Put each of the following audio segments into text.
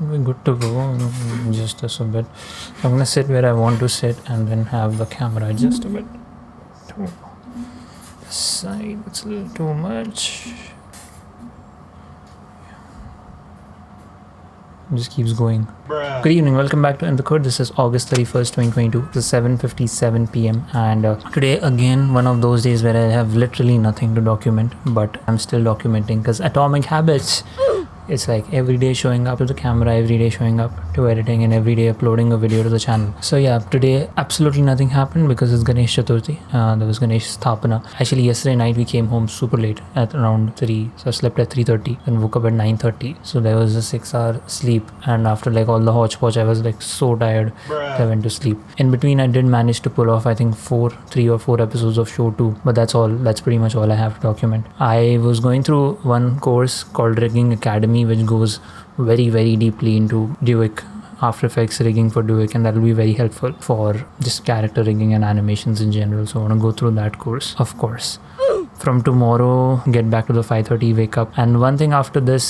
we're good to go. Just a bit. I'm gonna sit where I want to sit and then have the camera just a bit to the side. It's a little too much. Just keeps going. Bruh. Good evening, welcome back to In the Khud. This is August 31st, 2022. It's 7:57 p.m. and today again one of those days where I have literally nothing to document, but I'm still documenting because Atomic Habits. It's like every day showing up to the camera, every day showing up to editing, and every day uploading a video to the channel. So yeah, today absolutely nothing happened because it's Ganesh Chaturthi. There was Ganesh Sthapana. Actually, yesterday night we came home super late at around 3. So I slept at 3:30 and woke up at 9:30. So there was a 6-hour sleep, and after like all the hodgepodge, I was like so tired. I went to sleep. In between, I did manage to pull off I think 3 or 4 episodes of show 2, but that's all. That's pretty much all I have to document. I was going through one course called Rigging Academy, which goes very deeply into Duik, After Effects rigging for Duik, and that will be very helpful for just character rigging and animations in general. So I want to go through that course, of course. From tomorrow, get back to the 5:30 wake up. And one thing after this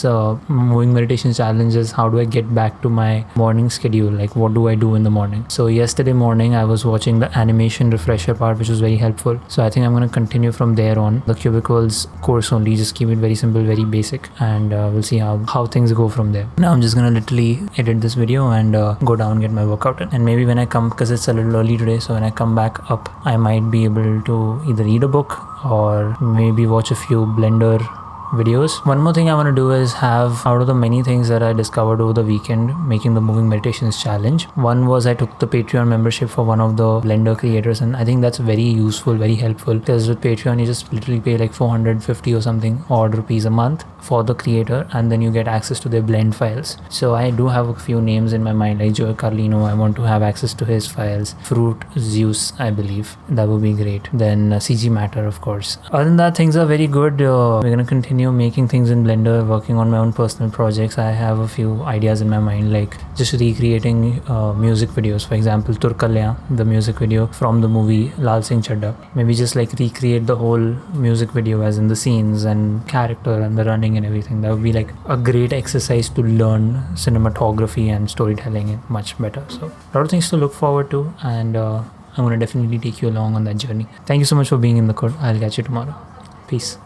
moving meditation challenge is how do I get back to my morning schedule? Like what do I do in the morning? So yesterday morning I was watching the animation refresher part, which was very helpful. So I think I'm going to continue from there on. The cubicles course only, just keep it very simple, very basic, and we'll see how things go from there. Now I'm just going to literally edit this video and go down, get my workout in. And maybe when I come, because it's a little early today, so when I come back up, I might be able to either read a book or maybe watch a few Blender videos. One more thing I want to do is have, out of the many things that I discovered over the weekend making the moving meditations challenge, one was I took the Patreon membership for one of the Blender creators, and I think that's very useful, very helpful, because with Patreon you just literally pay like 450 or something odd rupees a month for the creator, and then you get access to their blend files. So I do have a few names in my mind, like Joe Carlino, I want to have access to his files. Fruit Zeus, I believe, that would be great. Then CG Matter, of course. Other than that, things are very good. We're gonna continue making things in Blender, working on my own personal projects. I have a few ideas in my mind, like just recreating music videos. For example, Turkalya, the music video from the movie Lal Singh Chadda. Maybe just like recreate the whole music video as in the scenes and character and the running and everything. That would be like a great exercise to learn cinematography and storytelling much better. So a lot of things to look forward to, and I'm going to definitely take you along on that journey. Thank you so much for being in the Khud. I'll catch you tomorrow. Peace.